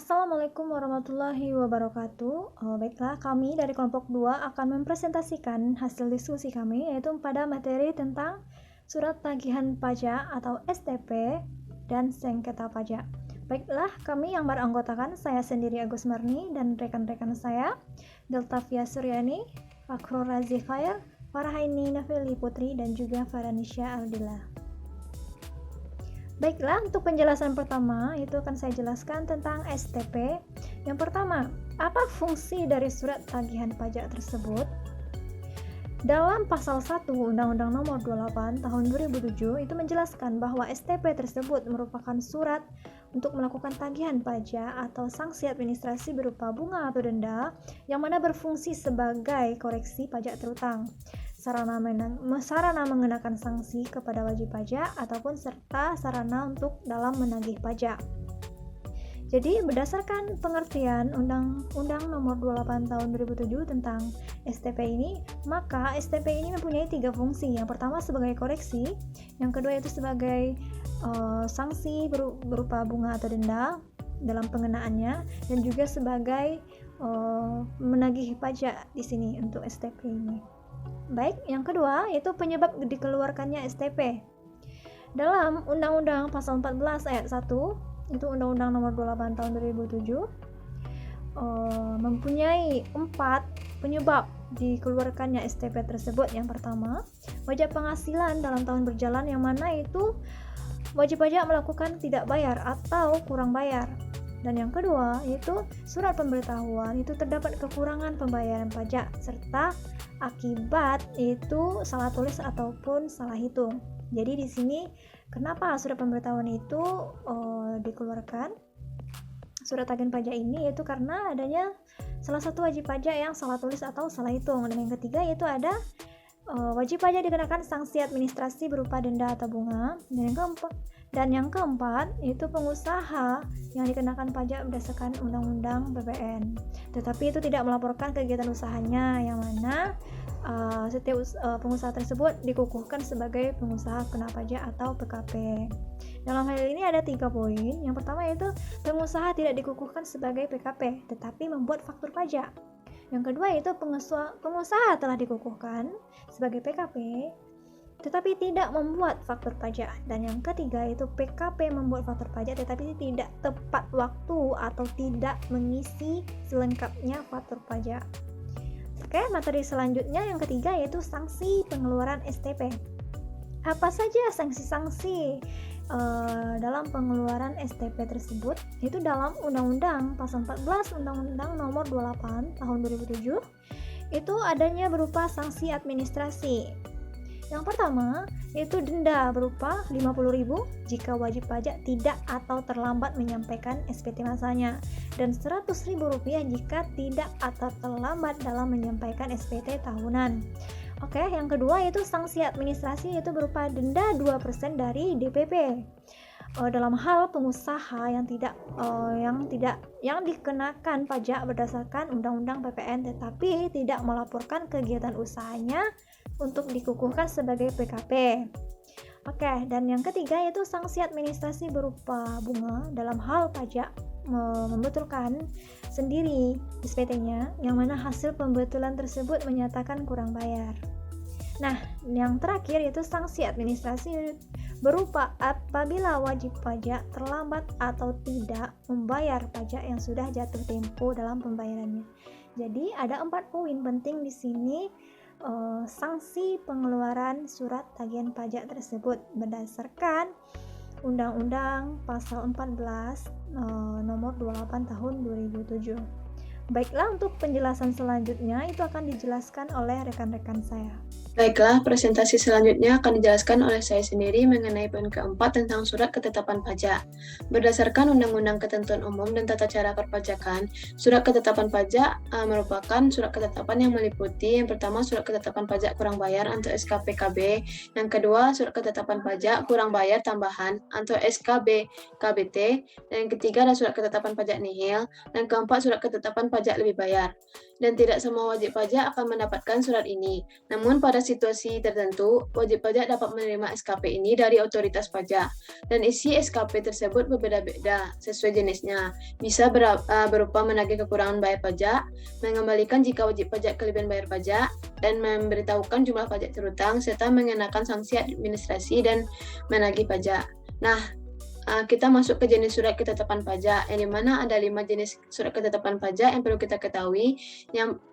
Assalamualaikum warahmatullahi wabarakatuh. Baiklah, kami dari kelompok 2 akan mempresentasikan hasil diskusi kami, yaitu pada materi tentang surat tagihan pajak atau STP dan sengketa pajak. Baiklah, kami yang beranggotakan saya sendiri Agus Marni dan rekan-rekan saya Deltavia Suryani, Fakrul Razi Khair, Farhaini Nafili Putri, dan juga Faranisha Aldila. Baiklah, untuk penjelasan pertama itu akan saya jelaskan tentang STP. Yang pertama, apa fungsi dari surat tagihan pajak tersebut? Dalam pasal 1 Undang-Undang Nomor 28 Tahun 2007 itu menjelaskan bahwa STP tersebut merupakan surat untuk melakukan tagihan pajak atau sanksi administrasi berupa bunga atau denda yang mana berfungsi sebagai koreksi pajak terutang, sarana mengenakan sanksi kepada wajib pajak ataupun serta sarana untuk dalam menagih pajak. Jadi berdasarkan pengertian Undang-Undang Nomor 28 Tahun 2007 tentang STP ini, maka STP ini mempunyai 3 fungsi. Yang pertama sebagai koreksi, yang kedua itu sebagai sanksi berupa bunga atau denda dalam pengenaannya, dan juga sebagai menagih pajak di sini untuk STP ini. Baik, yang kedua yaitu penyebab dikeluarkannya STP. Dalam Undang-Undang Pasal 14 Ayat 1 itu Undang-Undang Nomor 28 Tahun 2007 mempunyai 4 penyebab dikeluarkannya STP tersebut. Yang pertama, wajib penghasilan dalam tahun berjalan yang mana itu wajib pajak melakukan tidak bayar atau kurang bayar. Dan yang kedua yaitu surat pemberitahuan itu terdapat kekurangan pembayaran pajak serta akibat itu salah tulis ataupun salah hitung. Jadi di sini kenapa surat pemberitahuan itu dikeluarkan? Surat tagihan pajak ini yaitu karena adanya salah satu wajib pajak yang salah tulis atau salah hitung. Dan yang ketiga yaitu ada wajib pajak dikenakan sanksi administrasi berupa denda atau bunga. Dan yang keempat yaitu pengusaha yang dikenakan pajak berdasarkan Undang-Undang PPN, tetapi itu tidak melaporkan kegiatan usahanya, yang mana setiap pengusaha tersebut dikukuhkan sebagai pengusaha kena pajak atau PKP. Dalam hal ini ada 3 poin. Yang pertama yaitu pengusaha tidak dikukuhkan sebagai PKP tetapi membuat faktur pajak. Yang kedua yaitu pengusaha telah dikukuhkan sebagai PKP tetapi tidak membuat faktur pajak. Dan yang ketiga yaitu PKP membuat faktur pajak tetapi tidak tepat waktu atau tidak mengisi selengkapnya faktur pajak. Oke, materi selanjutnya yang ketiga yaitu sanksi pengeluaran STP. Apa saja sanksi-sanksi dalam pengeluaran STP tersebut? Itu dalam Undang-Undang Pasal 14 Undang-Undang Nomor 28 Tahun 2007 itu adanya berupa sanksi administrasi. Yang pertama yaitu denda berupa 50.000 jika wajib pajak tidak atau terlambat menyampaikan SPT masanya, dan Rp100.000 jika tidak atau terlambat dalam menyampaikan SPT tahunan. Oke, yang kedua yaitu sanksi administrasi yaitu berupa denda 2% dari DPP. Dalam hal pengusaha yang dikenakan pajak berdasarkan Undang-Undang PPN tetapi tidak melaporkan kegiatan usahanya untuk dikukuhkan sebagai PKP. Oke, dan yang ketiga yaitu sanksi administrasi berupa bunga dalam hal pajak membetulkan sendiri SPT-nya yang mana hasil pembetulan tersebut menyatakan kurang bayar. Nah, yang terakhir yaitu sanksi administrasi berupa apabila wajib pajak terlambat atau tidak membayar pajak yang sudah jatuh tempo dalam pembayarannya. Jadi ada 4 poin penting di sini sanksi pengeluaran surat tagihan pajak tersebut berdasarkan Undang-Undang Pasal 14 Nomor 28 Tahun 2007. Baiklah, untuk penjelasan selanjutnya itu akan dijelaskan oleh rekan-rekan saya. Baiklah, presentasi selanjutnya akan dijelaskan oleh saya sendiri mengenai poin keempat tentang surat ketetapan pajak. Berdasarkan Undang-Undang Ketentuan Umum dan Tata Cara Perpajakan, surat ketetapan pajak merupakan surat ketetapan yang meliputi yang pertama surat ketetapan pajak kurang bayar atau SKPKB, yang kedua surat ketetapan pajak kurang bayar tambahan atau SKB KBT, dan yang ketiga adalah surat ketetapan pajak nihil, dan keempat surat ketetapan pajak lebih bayar. Dan tidak semua wajib pajak akan mendapatkan surat ini. Namun pada situasi tertentu, wajib pajak dapat menerima SKP ini dari otoritas pajak. Dan isi SKP tersebut berbeda-beda sesuai jenisnya. Bisa berupa menagih kekurangan bayar pajak, mengembalikan jika wajib pajak kelebihan bayar pajak, dan memberitahukan jumlah pajak terhutang, serta mengenakan sanksi administrasi dan menagih pajak. Nah, kita masuk ke jenis surat ketetapan pajak, yang dimana ada 5 jenis surat ketetapan pajak yang perlu kita ketahui. Yang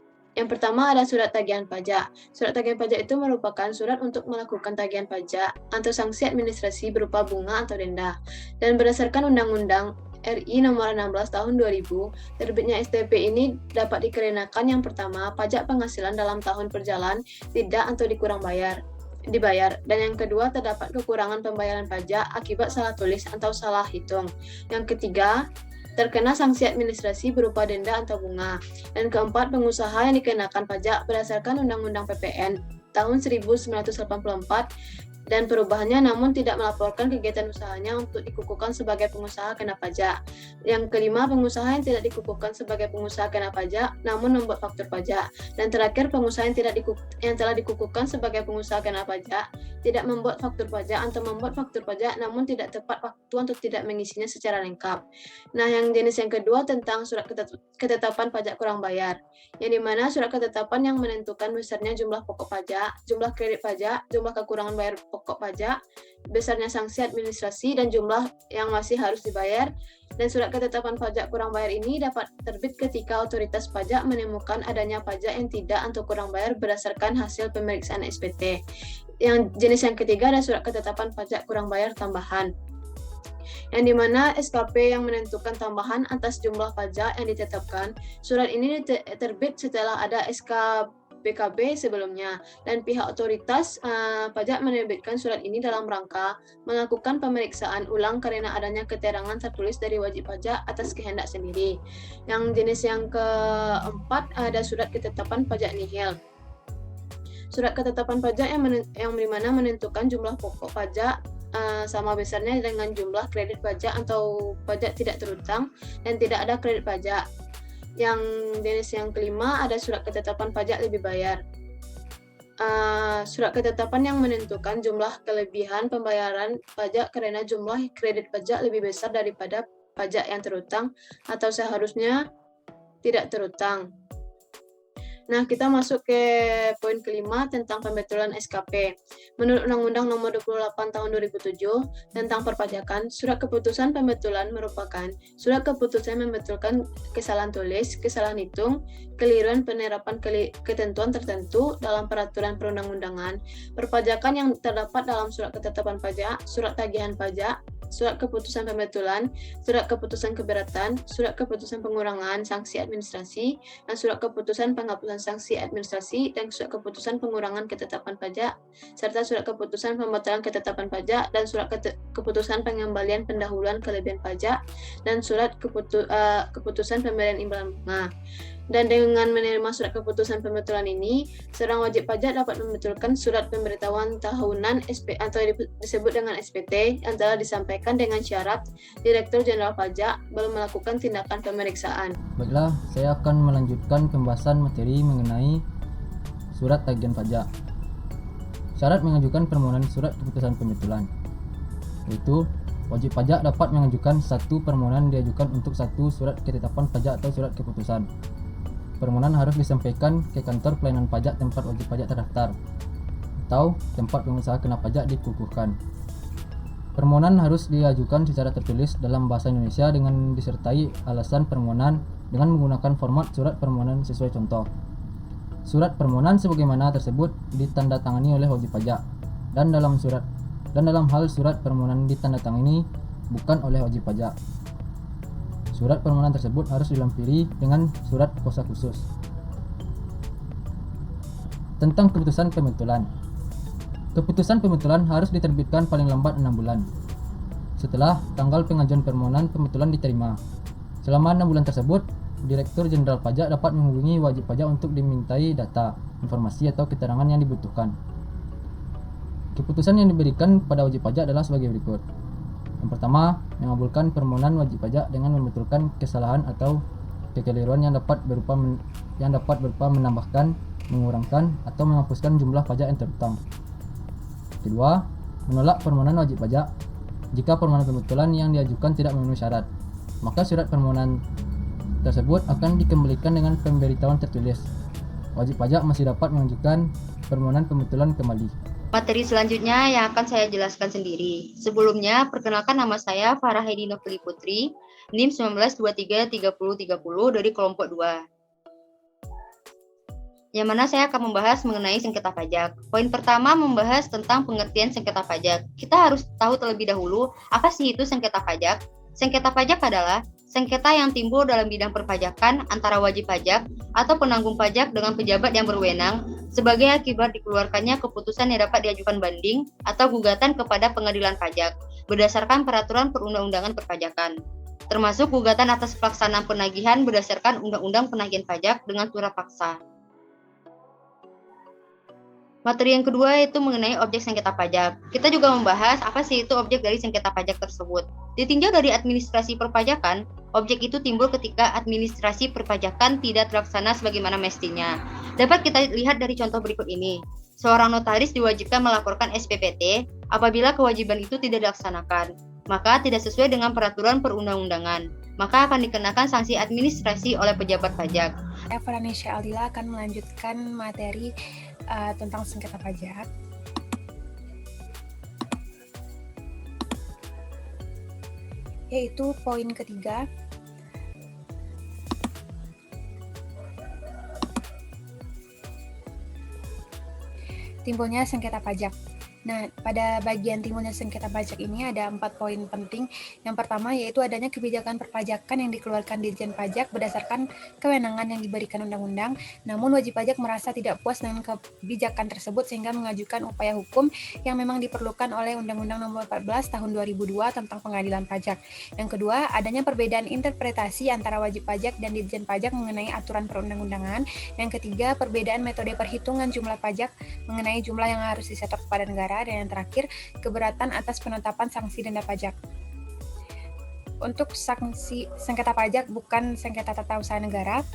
pertama ada surat tagihan pajak. Surat tagihan pajak itu merupakan surat untuk melakukan tagihan pajak atau sanksi administrasi berupa bunga atau denda. Dan berdasarkan Undang-Undang RI nomor 16 tahun 2000, terbitnya STP ini dapat dikenakan yang pertama, pajak penghasilan dalam tahun berjalan tidak atau dibayar, dan yang kedua terdapat kekurangan pembayaran pajak akibat salah tulis atau salah hitung. Yang ketiga terkena sanksi administrasi berupa denda atau bunga, dan keempat pengusaha yang dikenakan pajak berdasarkan Undang-Undang PPN tahun 1984 dan perubahannya namun tidak melaporkan kegiatan usahanya untuk dikukuhkan sebagai pengusaha kena pajak. Yang kelima, pengusaha yang tidak dikukuhkan sebagai pengusaha kena pajak namun membuat faktur pajak. Dan terakhir, pengusaha yang telah dikukuhkan sebagai pengusaha kena pajak tidak membuat faktur pajak atau membuat faktur pajak namun tidak tepat waktu untuk tidak mengisinya secara lengkap. Nah, yang jenis yang kedua tentang surat ketetapan pajak kurang bayar, yang dimana surat ketetapan yang menentukan besarnya jumlah pokok pajak, jumlah kredit pajak, jumlah kekurangan bayar pokok pajak, besarnya sanksi administrasi, dan jumlah yang masih harus dibayar. Dan surat ketetapan pajak kurang bayar ini dapat terbit ketika otoritas pajak menemukan adanya pajak yang tidak atau kurang bayar berdasarkan hasil pemeriksaan SPT. Yang jenis yang ketiga ada surat ketetapan pajak kurang bayar tambahan, yang dimana SKP yang menentukan tambahan atas jumlah pajak yang ditetapkan. Surat ini terbit setelah ada SK BKB sebelumnya, dan pihak otoritas pajak menerbitkan surat ini dalam rangka melakukan pemeriksaan ulang karena adanya keterangan tertulis dari wajib pajak atas kehendak sendiri. Yang jenis yang keempat ada surat ketetapan pajak nihil. Surat ketetapan pajak yang dimana menentukan jumlah pokok pajak sama besarnya dengan jumlah kredit pajak atau pajak tidak terhutang dan tidak ada kredit pajak. Yang jenis yang kelima ada surat ketetapan pajak lebih bayar. Surat ketetapan yang menentukan jumlah kelebihan pembayaran pajak karena jumlah kredit pajak lebih besar daripada pajak yang terhutang atau seharusnya tidak terhutang. Nah, kita masuk ke poin kelima tentang pembetulan SKP. Menurut Undang-Undang Nomor 28 Tahun 2007 tentang perpajakan, surat keputusan pembetulan merupakan surat keputusan membetulkan kesalahan tulis, kesalahan hitung, keliruan penerapan ketentuan tertentu dalam peraturan perundang-undangan, perpajakan yang terdapat dalam surat ketetapan pajak, surat tagihan pajak, surat keputusan pembetulan, surat keputusan keberatan, surat keputusan pengurangan sanksi administrasi, dan surat keputusan penghapusan sanksi administrasi, dan surat keputusan pengurangan ketetapan pajak, serta surat keputusan pembatalan ketetapan pajak, dan surat keputusan pengembalian pendahuluan kelebihan pajak, dan surat keputusan pemberian imbalan bunga. Dan dengan menerima surat keputusan pembetulan ini, seorang wajib pajak dapat membetulkan surat pemberitahuan tahunan atau disebut dengan SPT yang telah disampaikan dengan syarat Direktur Jenderal Pajak belum melakukan tindakan pemeriksaan. Baiklah, saya akan melanjutkan pembahasan materi mengenai surat tagihan pajak. Syarat mengajukan permohonan surat keputusan pembetulan, yaitu wajib pajak dapat mengajukan satu permohonan diajukan untuk satu surat ketetapan pajak atau surat keputusan. Permohonan harus disampaikan ke kantor pelayanan pajak tempat wajib pajak terdaftar atau tempat pengusaha kena pajak dikukuhkan. Permohonan harus diajukan secara tertulis dalam bahasa Indonesia dengan disertai alasan permohonan dengan menggunakan format surat permohonan sesuai contoh. Surat permohonan sebagaimana tersebut ditandatangani oleh wajib pajak, dan dalam hal surat permohonan ditandatangani bukan oleh wajib pajak. Surat permohonan tersebut harus dilampiri dengan surat kuasa khusus. Tentang keputusan pembetulan. Keputusan pembetulan harus diterbitkan paling lambat 6 bulan setelah tanggal pengajuan permohonan pembetulan diterima. Selama 6 bulan tersebut, Direktur Jenderal Pajak dapat menghubungi wajib pajak untuk dimintai data, informasi atau keterangan yang dibutuhkan. Keputusan yang diberikan pada wajib pajak adalah sebagai berikut. Yang pertama, mengabulkan permohonan wajib pajak dengan membetulkan kesalahan atau kekeliruan yang dapat berupa menambahkan, mengurangkan, atau menghapuskan jumlah pajak yang terutang. Kedua, menolak permohonan wajib pajak. Jika permohonan pembetulan yang diajukan tidak memenuhi syarat, maka surat permohonan tersebut akan dikembalikan dengan pemberitahuan tertulis. Wajib pajak masih dapat mengajukan permohonan pembetulan kembali. Materi selanjutnya yang akan saya jelaskan sendiri. Sebelumnya, perkenalkan nama saya Farah Hedi Noveli Putri, NIM 19233030 dari kelompok 2. Yang mana saya akan membahas mengenai sengketa pajak. Poin pertama membahas tentang pengertian sengketa pajak. Kita harus tahu terlebih dahulu apa sih itu sengketa pajak. Sengketa pajak adalah sengketa yang timbul dalam bidang perpajakan antara wajib pajak atau penanggung pajak dengan pejabat yang berwenang sebagai akibat dikeluarkannya keputusan yang dapat diajukan banding atau gugatan kepada pengadilan pajak berdasarkan peraturan perundang-undangan perpajakan, termasuk gugatan atas pelaksanaan penagihan berdasarkan Undang-Undang Penagihan Pajak dengan surat paksa. Materi yang kedua itu mengenai objek sengketa pajak. Kita juga membahas apa sih itu objek dari sengketa pajak tersebut. Ditinjau dari administrasi perpajakan, objek itu timbul ketika administrasi perpajakan tidak terlaksana sebagaimana mestinya. Dapat kita lihat dari contoh berikut ini. Seorang notaris diwajibkan melaporkan SPPT apabila kewajiban itu tidak dilaksanakan, maka tidak sesuai dengan peraturan perundang-undangan, maka akan dikenakan sanksi administrasi oleh pejabat pajak. Faranisha Aldila akan melanjutkan materi tentang sengketa pajak. Yaitu poin ketiga. Timbulnya sengketa pajak. Nah, pada bagian timbulnya sengketa pajak ini ada 4 poin penting. Yang pertama yaitu adanya kebijakan perpajakan yang dikeluarkan Ditjen Pajak berdasarkan kewenangan yang diberikan undang-undang, namun wajib pajak merasa tidak puas dengan kebijakan tersebut sehingga mengajukan upaya hukum yang memang diperlukan oleh Undang-Undang Nomor 14 Tahun 2002 tentang Pengadilan Pajak. Yang kedua, adanya perbedaan interpretasi antara wajib pajak dan Ditjen Pajak mengenai aturan perundang-undangan. Yang ketiga, perbedaan metode perhitungan jumlah pajak mengenai jumlah yang harus disetor kepada negara. Dan yang terakhir, keberatan atas penetapan sanksi denda pajak. Untuk sanksi sengketa pajak bukan sengketa tata usaha negara.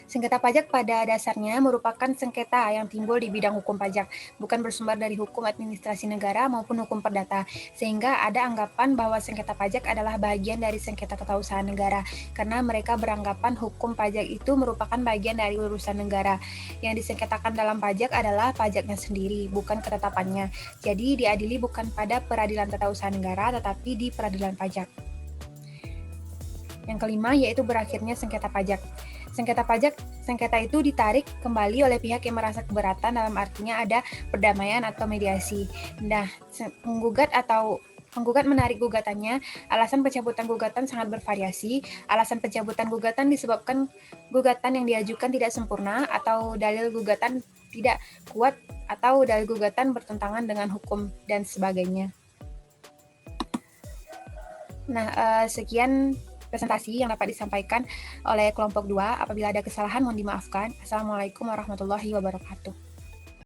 Sengketa pajak pada dasarnya merupakan sengketa yang timbul di bidang hukum pajak, bukan bersumber dari hukum administrasi negara maupun hukum perdata, sehingga ada anggapan bahwa sengketa pajak adalah bagian dari sengketa tata usaha negara, karena mereka beranggapan hukum pajak itu merupakan bagian dari urusan negara. Yang disengketakan dalam pajak adalah pajaknya sendiri, bukan ketetapannya. Jadi diadili bukan pada peradilan tata usaha negara, tetapi di peradilan pajak. Yang kelima yaitu berakhirnya sengketa pajak. Sengketa itu ditarik kembali oleh pihak yang merasa keberatan, dalam artinya ada perdamaian atau mediasi. Nah, penggugat menarik gugatannya, alasan pencabutan gugatan sangat bervariasi. Alasan pencabutan gugatan disebabkan gugatan yang diajukan tidak sempurna, atau dalil gugatan tidak kuat, atau dalil gugatan bertentangan dengan hukum, dan sebagainya. Nah, sekian presentasi yang dapat disampaikan oleh kelompok 2. Apabila ada kesalahan mohon dimaafkan. Assalamualaikum warahmatullahi wabarakatuh.